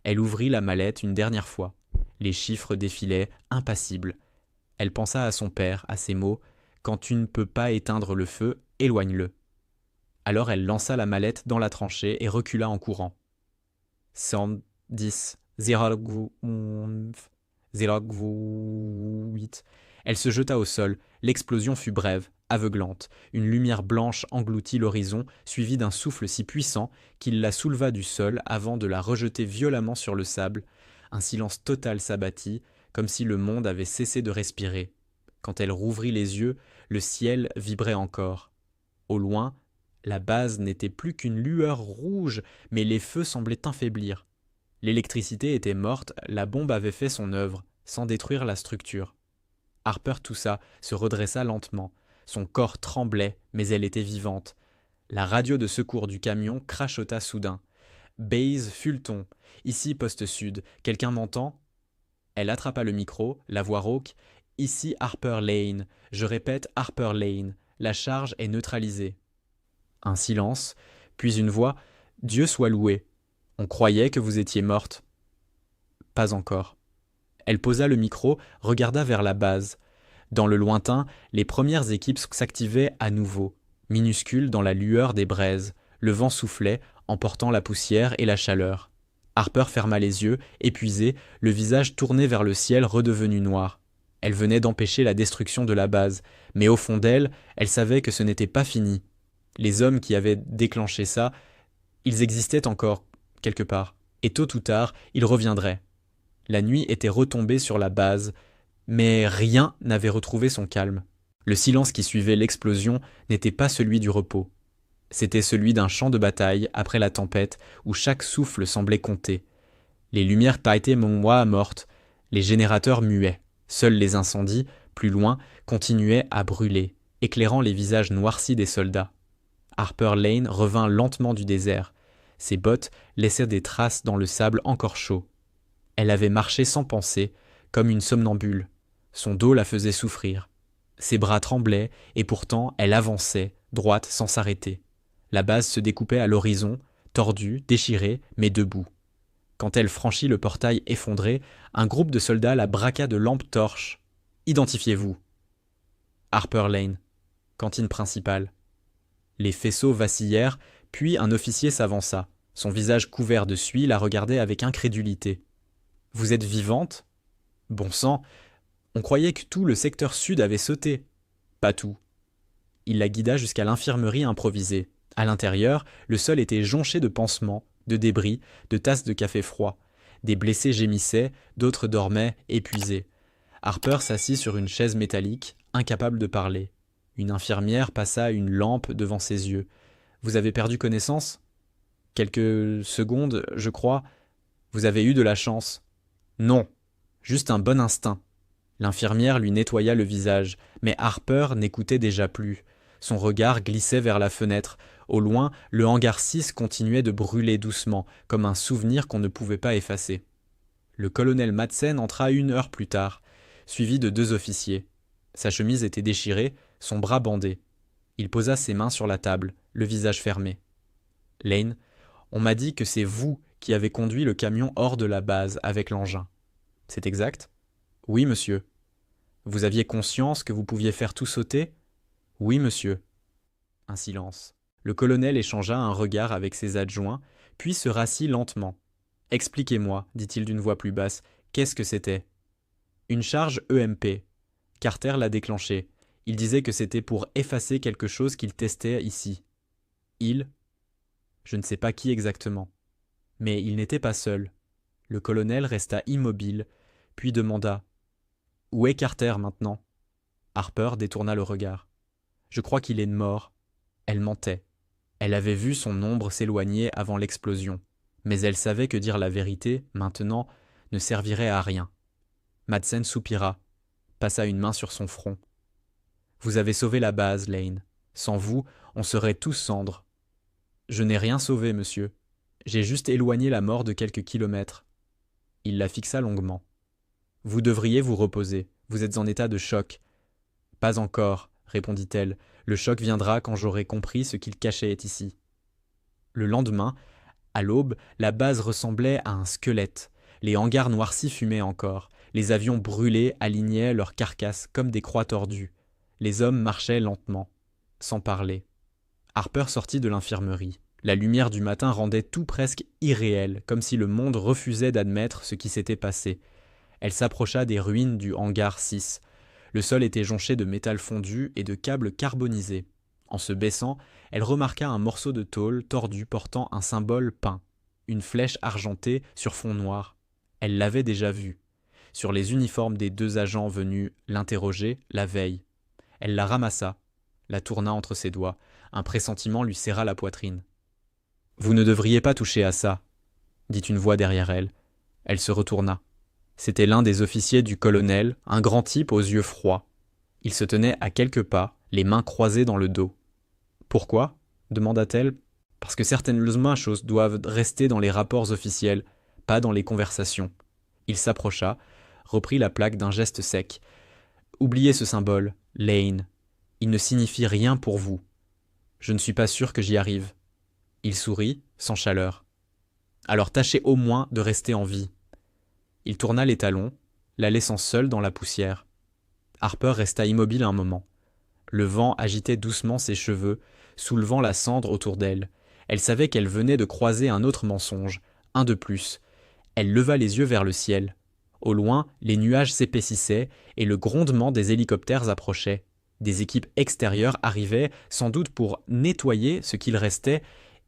Elle ouvrit la mallette une dernière fois. Les chiffres défilaient, impassibles. Elle pensa à son père, à ces mots « Quand tu ne peux pas éteindre le feu, éloigne-le ». Alors elle lança la mallette dans la tranchée et recula en courant. 110, 08. Elle se jeta au sol. L'explosion fut brève, aveuglante. Une lumière blanche engloutit l'horizon, suivie d'un souffle si puissant qu'il la souleva du sol avant de la rejeter violemment sur le sable. Un silence total s'abattit, comme si le monde avait cessé de respirer. Quand elle rouvrit les yeux, le ciel vibrait encore. Au loin, la base n'était plus qu'une lueur rouge, mais les feux semblaient affaiblir. L'électricité était morte, la bombe avait fait son œuvre, sans détruire la structure. Harper toussa, se redressa lentement. Son corps tremblait, mais elle était vivante. La radio de secours du camion crachota soudain. « Base Fulton, ici poste sud, quelqu'un m'entend ?» Elle attrapa le micro, la voix rauque. « Ici Harper Lane, je répète Harper Lane, la charge est neutralisée. » Un silence, puis une voix. « Dieu soit loué. On croyait que vous étiez morte. » Pas encore. Elle posa le micro, regarda vers la base. Dans le lointain, les premières équipes s'activaient à nouveau, minuscules dans la lueur des braises. Le vent soufflait, emportant la poussière et la chaleur. Harper ferma les yeux, épuisée, le visage tourné vers le ciel redevenu noir. Elle venait d'empêcher la destruction de la base, mais au fond d'elle, elle savait que ce n'était pas fini. Les hommes qui avaient déclenché ça, ils existaient encore, quelque part, et tôt ou tard, ils reviendraient. La nuit était retombée sur la base, mais rien n'avait retrouvé son calme. Le silence qui suivait l'explosion n'était pas celui du repos. C'était celui d'un champ de bataille après la tempête où chaque souffle semblait compter. Les lumières Taïté-Mongwa mortes, les générateurs muets. Seuls les incendies, plus loin, continuaient à brûler, éclairant les visages noircis des soldats. Harper Lane revint lentement du désert. Ses bottes laissaient des traces dans le sable encore chaud. Elle avait marché sans penser, comme une somnambule. Son dos la faisait souffrir. Ses bras tremblaient, et pourtant elle avançait, droite, sans s'arrêter. La base se découpait à l'horizon, tordue, déchirée, mais debout. Quand elle franchit le portail effondré, un groupe de soldats la braqua de lampes torches. « Identifiez-vous !» Harper Lane, cantine principale. Les faisceaux vacillèrent, puis un officier s'avança. Son visage couvert de suie la regardait avec incrédulité. « Vous êtes vivante ? Bon sang, on croyait que tout le secteur sud avait sauté. » Pas tout. Il la guida jusqu'à l'infirmerie improvisée. À l'intérieur, le sol était jonché de pansements, de débris, de tasses de café froid. Des blessés gémissaient, d'autres dormaient, épuisés. Harper s'assit sur une chaise métallique, incapable de parler. Une infirmière passa une lampe devant ses yeux. « Vous avez perdu connaissance ? » « Quelques secondes, je crois. Vous avez eu de la chance. »« Non, juste un bon instinct. » L'infirmière lui nettoya le visage, mais Harper n'écoutait déjà plus. Son regard glissait vers la fenêtre. Au loin, le hangar 6 continuait de brûler doucement, comme un souvenir qu'on ne pouvait pas effacer. Le colonel Madsen entra 1 heure plus tard, suivi de 2 officiers. Sa chemise était déchirée, son bras bandé. Il posa ses mains sur la table, le visage fermé. « Lane, on m'a dit que c'est vous qui avez conduit le camion hors de la base avec l'engin. C'est exact ? » ?»« Oui, monsieur. »« Vous aviez conscience que vous pouviez faire tout sauter ? » ?»« Oui, monsieur. » Un silence. Le colonel échangea un regard avec ses adjoints, puis se rassit lentement. « Expliquez-moi, dit-il d'une voix plus basse, qu'est-ce que c'était ? » « Une charge EMP. Carter l'a déclenchée. Il disait que c'était pour effacer quelque chose qu'il testait ici. Il ? Je ne sais pas qui exactement. Mais il n'était pas seul. Le colonel resta immobile, puis demanda « Où est Carter maintenant ?» Harper détourna le regard. « Je crois qu'il est mort. » Elle mentait. Elle avait vu son ombre s'éloigner avant l'explosion, mais elle savait que dire la vérité, maintenant, ne servirait à rien. Madsen soupira, passa une main sur son front. « Vous avez sauvé la base, Lane. Sans vous, on serait tous cendres. »« Je n'ai rien sauvé, monsieur. J'ai juste éloigné la mort de quelques kilomètres. » Il la fixa longuement. « Vous devriez vous reposer. Vous êtes en état de choc. »« Pas encore, » répondit-elle. « Le choc viendra quand j'aurai compris ce qu'il cachait ici. » Le lendemain, à l'aube, la base ressemblait à un squelette. Les hangars noircis fumaient encore. Les avions brûlés alignaient leurs carcasses comme des croix tordues. Les hommes marchaient lentement, sans parler. Harper sortit de l'infirmerie. La lumière du matin rendait tout presque irréel, comme si le monde refusait d'admettre ce qui s'était passé. Elle s'approcha des ruines du hangar 6. Le sol était jonché de métal fondu et de câbles carbonisés. En se baissant, elle remarqua un morceau de tôle tordu portant un symbole peint, une flèche argentée sur fond noir. Elle l'avait déjà vu, sur les uniformes des 2 agents venus l'interroger la veille. Elle la ramassa, la tourna entre ses doigts. Un pressentiment lui serra la poitrine. « Vous ne devriez pas toucher à ça, » dit une voix derrière elle. Elle se retourna. C'était l'un des officiers du colonel, un grand type aux yeux froids. Il se tenait à quelques pas, les mains croisées dans le dos. « Pourquoi ?» demanda-t-elle. « Parce que certaines choses doivent rester dans les rapports officiels, pas dans les conversations. » Il s'approcha, reprit la plaque d'un geste sec. « Oubliez ce symbole, Lane. Il ne signifie rien pour vous. Je ne suis pas sûr que j'y arrive. » Il sourit, sans chaleur. « Alors tâchez au moins de rester en vie. » Il tourna les talons, la laissant seule dans la poussière. Harper resta immobile un moment. Le vent agitait doucement ses cheveux, soulevant la cendre autour d'elle. Elle savait qu'elle venait de croiser un autre mensonge, un de plus. Elle leva les yeux vers le ciel. Au loin, les nuages s'épaississaient et le grondement des hélicoptères approchait. Des équipes extérieures arrivaient, sans doute pour nettoyer ce qu'il restait,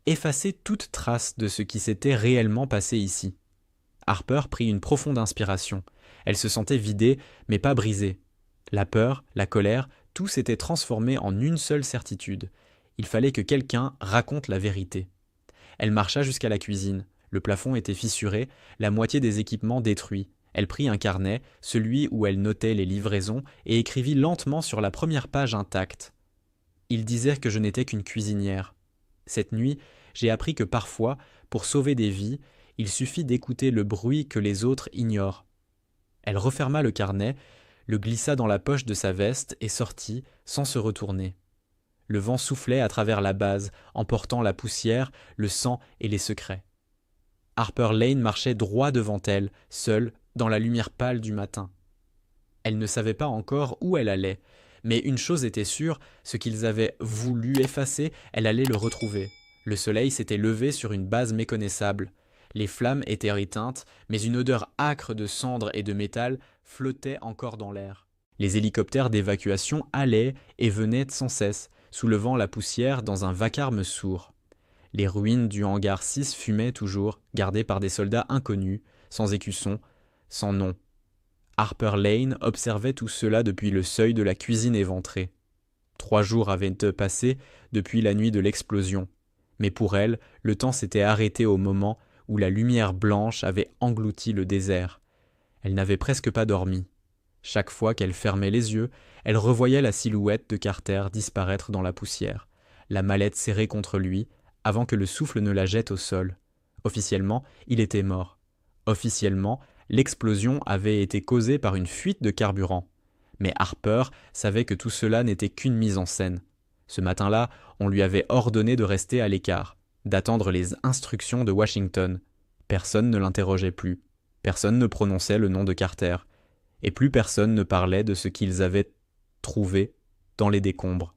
effacer toute trace de ce qui s'était réellement passé ici. Harper prit une profonde inspiration. Elle se sentait vidée, mais pas brisée. La peur, la colère, tout s'était transformé en une seule certitude. Il fallait que quelqu'un raconte la vérité. Elle marcha jusqu'à la cuisine. Le plafond était fissuré, la moitié des équipements détruits. Elle prit un carnet, celui où elle notait les livraisons, et écrivit lentement sur la première page intacte. Ils disaient que je n'étais qu'une cuisinière. Cette nuit, j'ai appris que parfois, pour sauver des vies, il suffit d'écouter le bruit que les autres ignorent. Elle referma le carnet, le glissa dans la poche de sa veste et sortit, sans se retourner. Le vent soufflait à travers la base, emportant la poussière, le sang et les secrets. Harper Lane marchait droit devant elle, seule, dans la lumière pâle du matin. Elle ne savait pas encore où elle allait, mais une chose était sûre, ce qu'ils avaient voulu effacer, elle allait le retrouver. Le soleil s'était levé sur une base méconnaissable. Les flammes étaient éteintes, mais une odeur âcre de cendres et de métal flottait encore dans l'air. Les hélicoptères d'évacuation allaient et venaient sans cesse, soulevant la poussière dans un vacarme sourd. Les ruines du hangar 6 fumaient toujours, gardées par des soldats inconnus, sans écusson, sans nom. Harper Lane observait tout cela depuis le seuil de la cuisine éventrée. 3 jours avaient passé depuis la nuit de l'explosion, mais pour elle, le temps s'était arrêté au moment où la lumière blanche avait englouti le désert. Elle n'avait presque pas dormi. Chaque fois qu'elle fermait les yeux, elle revoyait la silhouette de Carter disparaître dans la poussière, la mallette serrée contre lui, avant que le souffle ne la jette au sol. Officiellement, il était mort. Officiellement, l'explosion avait été causée par une fuite de carburant. Mais Harper savait que tout cela n'était qu'une mise en scène. Ce matin-là, on lui avait ordonné de rester à l'écart, d'attendre les instructions de Washington. Personne ne l'interrogeait plus. Personne ne prononçait le nom de Carter. Et plus personne ne parlait de ce qu'ils avaient trouvé dans les décombres.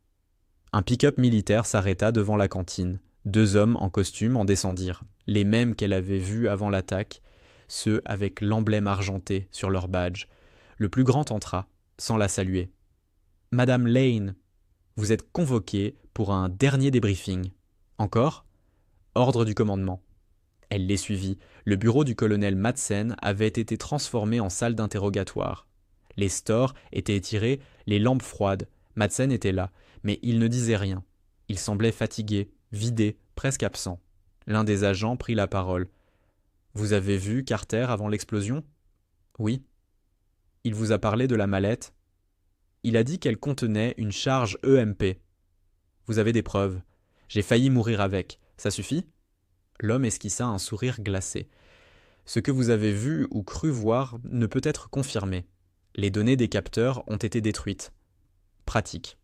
Un pick-up militaire s'arrêta devant la cantine. 2 hommes en costume en descendirent, les mêmes qu'elle avait vus avant l'attaque, ceux avec l'emblème argenté sur leur badge. Le plus grand entra, sans la saluer. « Madame Lane, vous êtes convoquée pour un dernier débriefing. » « Encore ?» Ordre du commandement. Elle les suivit. Le bureau du colonel Madsen avait été transformé en salle d'interrogatoire. Les stores étaient étirés, les lampes froides. Madsen était là, mais il ne disait rien. Il semblait fatigué, vidé, presque absent. L'un des agents prit la parole. « Vous avez vu Carter avant l'explosion ?»« Oui. »« Il vous a parlé de la mallette ?»« Il a dit qu'elle contenait une charge EMP. »« Vous avez des preuves. J'ai failli mourir avec. Ça suffit ?» L'homme esquissa un sourire glacé. « Ce que vous avez vu ou cru voir ne peut être confirmé. Les données des capteurs ont été détruites. Pratique.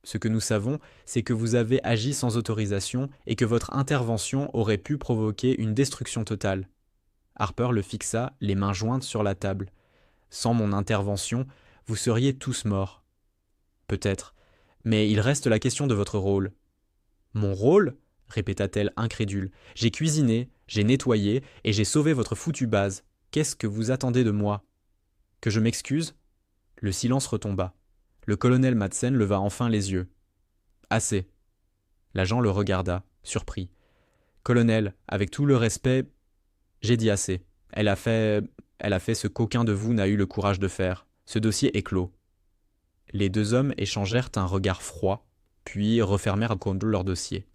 Ce que nous savons, c'est que vous avez agi sans autorisation et que votre intervention aurait pu provoquer une destruction totale. » Harper le fixa, les mains jointes sur la table. « Sans mon intervention, vous seriez tous morts. »« Peut-être. Mais il reste la question de votre rôle. »« Mon rôle ?» répéta-t-elle incrédule. « J'ai cuisiné, j'ai nettoyé et j'ai sauvé votre foutue base. Qu'est-ce que vous attendez de moi ? Que je m'excuse ?» Le silence retomba. Le colonel Madsen leva enfin les yeux. « Assez. » L'agent le regarda, surpris. « Colonel, avec tout le respect, j'ai dit assez. Elle a fait ce qu'aucun de vous n'a eu le courage de faire. Ce dossier est clos. » Les 2 hommes échangèrent un regard froid, puis refermèrent à compte leur dossier.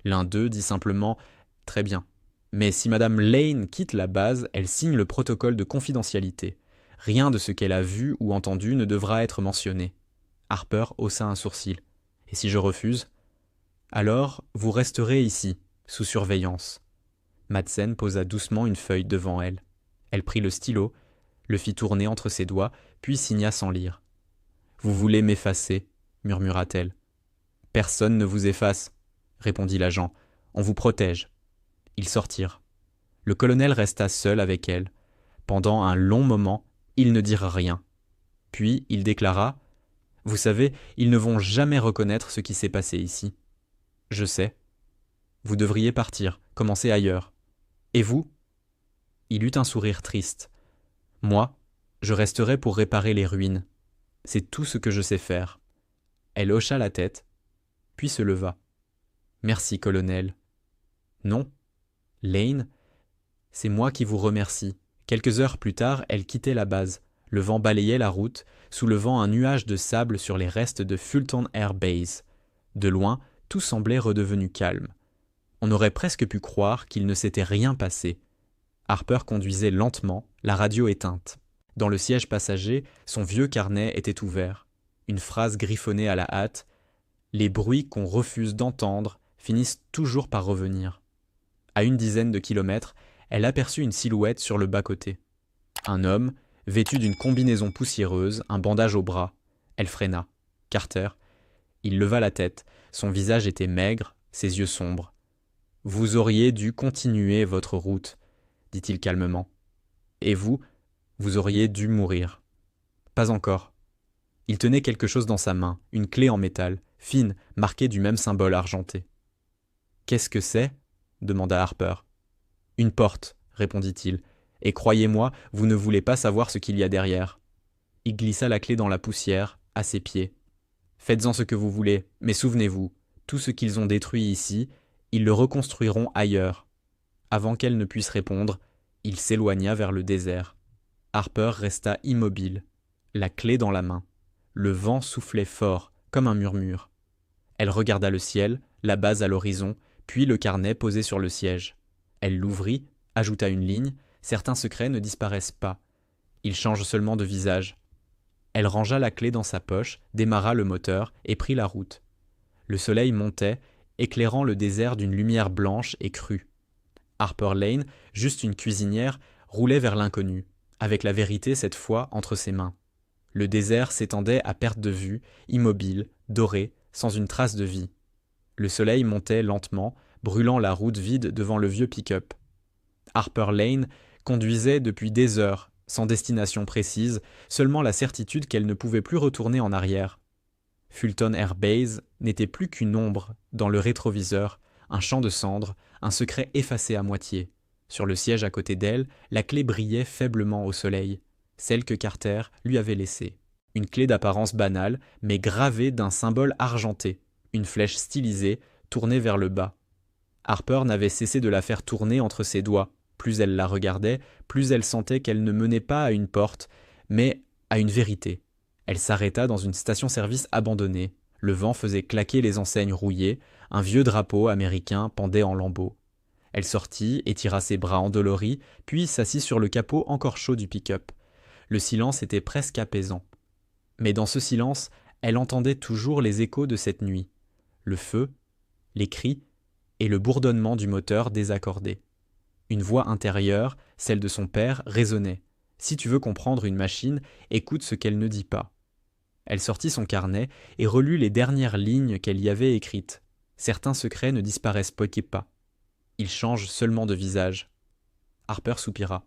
L'un d'eux dit simplement « Très bien. Mais si Madame Lane quitte la base, elle signe le protocole de confidentialité. Rien de ce qu'elle a vu ou entendu ne devra être mentionné. » Harper haussa un sourcil. « Et si je refuse ? » ?»« Alors, vous resterez ici, sous surveillance. » Madsen posa doucement une feuille devant elle. Elle prit le stylo, le fit tourner entre ses doigts, puis signa sans lire. « Vous voulez m'effacer, murmura-t-elle. « Personne ne vous efface, répondit l'agent. On vous protège. » Ils sortirent. Le colonel resta seul avec elle. Pendant un long moment, ils ne dirent rien. Puis il déclara « Vous savez, ils ne vont jamais reconnaître ce qui s'est passé ici. »« Je sais. Vous devriez partir, commencer ailleurs. Et vous ?» Il eut un sourire triste. « Moi, je resterai pour réparer les ruines. C'est tout ce que je sais faire. » Elle hocha la tête, puis se leva. « Merci, colonel. »« Non. Lane, C'est moi qui vous remercie. » Quelques heures plus tard, elle quittait la base. Le vent balayait la route, soulevant un nuage de sable sur les restes de Fulton Air Base. De loin, tout semblait redevenu calme. On aurait presque pu croire qu'il ne s'était rien passé. Harper conduisait lentement, la radio éteinte. Dans le siège passager, son vieux carnet était ouvert. Une phrase griffonnée à la hâte. « Les bruits qu'on refuse d'entendre finissent toujours par revenir. » À une dizaine de kilomètres, elle aperçut une silhouette sur le bas-côté. Un homme, vêtu d'une combinaison poussiéreuse, un bandage au bras. Elle freina. Carter. Il leva la tête. Son visage était maigre, ses yeux sombres. « Vous auriez dû continuer votre route, » dit-il calmement. « Et vous, vous auriez dû mourir. » Pas encore. Il tenait quelque chose dans sa main, une clé en métal, fine, marquée du même symbole argenté. « Qu'est-ce que c'est ?» demanda Harper. « Une porte, » répondit-il, « et croyez-moi, vous ne voulez pas savoir ce qu'il y a derrière. » Il glissa la clé dans la poussière, à ses pieds. « Faites-en ce que vous voulez, mais souvenez-vous, tout ce qu'ils ont détruit ici, ils le reconstruiront ailleurs. » Avant qu'elle ne puisse répondre, il s'éloigna vers le désert. Harper resta immobile, la clé dans la main. Le vent soufflait fort, comme un murmure. Elle regarda le ciel, la base à l'horizon, puis le carnet posé sur le siège. Elle l'ouvrit, ajouta une ligne. Certains secrets ne disparaissent pas. Ils changent seulement de visage. Elle rangea la clé dans sa poche, démarra le moteur et prit la route. Le soleil montait, éclairant le désert d'une lumière blanche et crue. Harper Lane, juste une cuisinière, roulait vers l'inconnu, avec la vérité cette fois entre ses mains. Le désert s'étendait à perte de vue, immobile, doré, sans une trace de vie. Le soleil montait lentement, brûlant la route vide devant le vieux pick-up. Harper Lane conduisait depuis des heures, sans destination précise, seulement la certitude qu'elle ne pouvait plus retourner en arrière. Fulton Air Base n'était plus qu'une ombre dans le rétroviseur, un champ de cendres, un secret effacé à moitié. Sur le siège à côté d'elle, la clé brillait faiblement au soleil, celle que Carter lui avait laissée. Une clé d'apparence banale, mais gravée d'un symbole argenté, une flèche stylisée, tournée vers le bas. Harper n'avait cessé de la faire tourner entre ses doigts. Plus elle la regardait, plus elle sentait qu'elle ne menait pas à une porte, mais à une vérité. Elle s'arrêta dans une station-service abandonnée. Le vent faisait claquer les enseignes rouillées, un vieux drapeau américain pendait en lambeaux. Elle sortit, étira ses bras endoloris, puis s'assit sur le capot encore chaud du pick-up. Le silence était presque apaisant. Mais dans ce silence, elle entendait toujours les échos de cette nuit. Le feu, les cris et le bourdonnement du moteur désaccordé. Une voix intérieure, celle de son père, résonnait. « Si tu veux comprendre une machine, écoute ce qu'elle ne dit pas. » Elle sortit son carnet et relut les dernières lignes qu'elle y avait écrites. Certains secrets ne disparaissent pas. Ils changent seulement de visage. Harper soupira.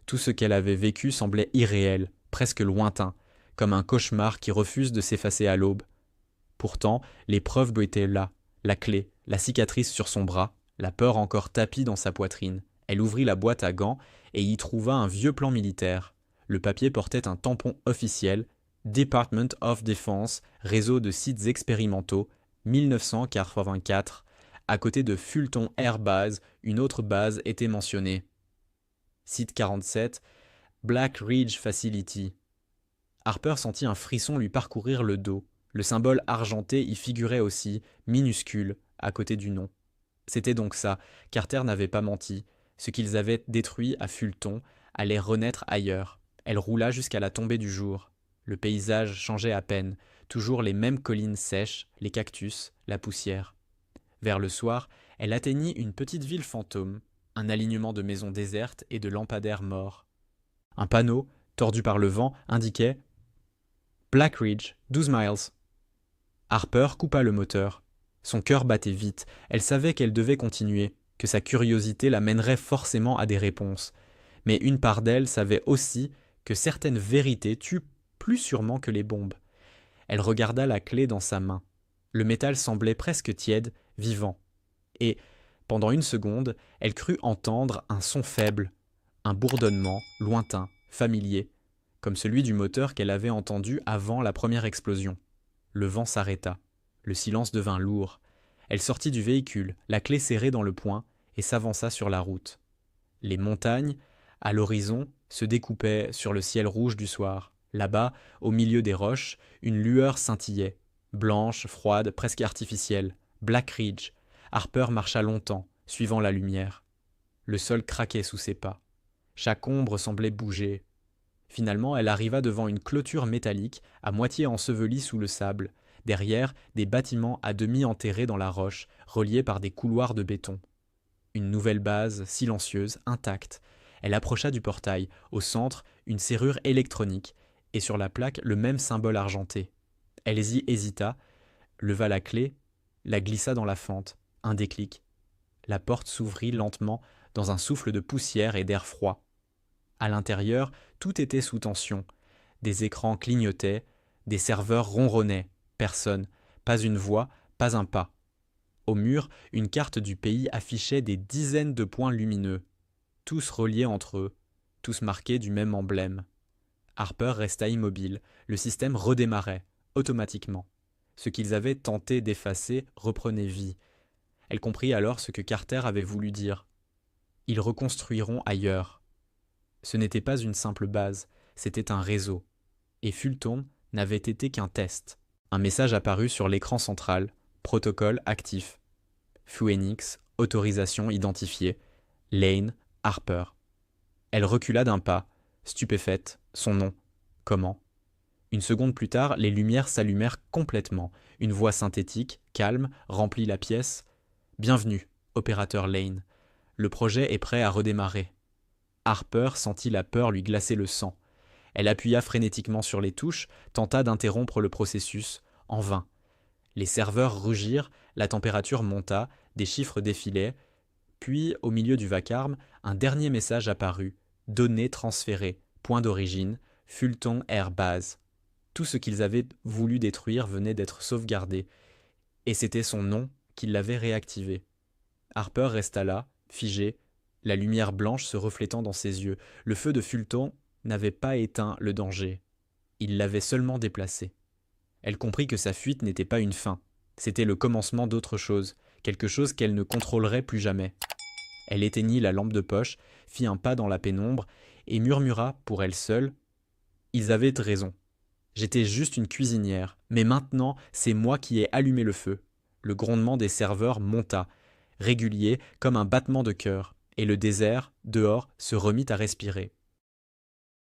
Tout ce qu'elle avait vécu semblait irréel, presque lointain, comme un cauchemar qui refuse de s'effacer à l'aube. Pourtant, les preuves étaient là, la clé, la cicatrice sur son bras, la peur encore tapie dans sa poitrine. Elle ouvrit la boîte à gants et y trouva un vieux plan militaire. Le papier portait un tampon officiel, Department of Defense, réseau de sites expérimentaux, 1984. À côté de Fulton Air Base, une autre base était mentionnée. Site 47, Black Ridge Facility. Harper sentit un frisson lui parcourir le dos. Le symbole argenté y figurait aussi, minuscule, à côté du nom. C'était donc ça, Carter n'avait pas menti. Ce qu'ils avaient détruit à Fulton allait renaître ailleurs. Elle roula jusqu'à la tombée du jour. Le paysage changeait à peine, toujours les mêmes collines sèches, les cactus, la poussière. Vers le soir, elle atteignit une petite ville fantôme, un alignement de maisons désertes et de lampadaires morts. Un panneau, tordu par le vent, indiquait « Black Ridge, 12 miles ». Harper coupa le moteur. Son cœur battait vite, elle savait qu'elle devait continuer, que sa curiosité la mènerait forcément à des réponses. Mais une part d'elle savait aussi que certaines vérités tuent plus sûrement que les bombes. Elle regarda la clé dans sa main. Le métal semblait presque tiède, vivant. Et, pendant une seconde, elle crut entendre un son faible, un bourdonnement, lointain, familier, comme celui du moteur qu'elle avait entendu avant la première explosion. Le vent s'arrêta. Le silence devint lourd. Elle sortit du véhicule, la clé serrée dans le poing, et s'avança sur la route. Les montagnes, à l'horizon, se découpaient sur le ciel rouge du soir. Là-bas, au milieu des roches, une lueur scintillait, blanche, froide, presque artificielle. Black Ridge. Harper marcha longtemps, suivant la lumière. Le sol craquait sous ses pas. Chaque ombre semblait bouger. Finalement, elle arriva devant une clôture métallique, à moitié ensevelie sous le sable. Derrière, des bâtiments à demi enterrés dans la roche, reliés par des couloirs de béton. Une nouvelle base, silencieuse, intacte. Elle approcha du portail, au centre, une serrure électronique, et sur la plaque, le même symbole argenté. Elle y hésita, leva la clé, la glissa dans la fente. Un déclic. La porte s'ouvrit lentement dans un souffle de poussière et d'air froid. À l'intérieur, tout était sous tension. Des écrans clignotaient, des serveurs ronronnaient. Personne, pas une voix, pas un pas. Au mur, une carte du pays affichait des dizaines de points lumineux, tous reliés entre eux, tous marqués du même emblème. Harper resta immobile, le système redémarrait, automatiquement. Ce qu'ils avaient tenté d'effacer reprenait vie. Elle comprit alors ce que Carter avait voulu dire. Ils reconstruiront ailleurs. Ce n'était pas une simple base, c'était un réseau. Et Fulton n'avait été qu'un test. Un message apparut sur l'écran central, protocole actif. Phoenix, autorisation identifiée. Lane, Harper. Elle recula d'un pas, stupéfaite, son nom. Comment? Une seconde plus tard, les lumières s'allumèrent complètement. Une voix synthétique, calme, remplit la pièce. Bienvenue, opérateur Lane. Le projet est prêt à redémarrer. Harper sentit la peur lui glacer le sang. Elle appuya frénétiquement sur les touches, tenta d'interrompre le processus, en vain. Les serveurs rugirent, la température monta, des chiffres défilaient, puis, au milieu du vacarme, un dernier message apparut. Données transférées, point d'origine, Fulton Air Base. Tout ce qu'ils avaient voulu détruire venait d'être sauvegardé, et c'était son nom qui l'avait réactivé. Harper resta là, figé, la lumière blanche se reflétant dans ses yeux. Le feu de Fulton n'avait pas éteint le danger. Il l'avait seulement déplacé. Elle comprit que sa fuite n'était pas une fin. C'était le commencement d'autre chose, quelque chose qu'elle ne contrôlerait plus jamais. Elle éteignit la lampe de poche, fit un pas dans la pénombre et murmura pour elle seule « Ils avaient raison. J'étais juste une cuisinière, mais maintenant c'est moi qui ai allumé le feu. » Le grondement des serveurs monta, régulier comme un battement de cœur, et le désert, dehors, se remit à respirer.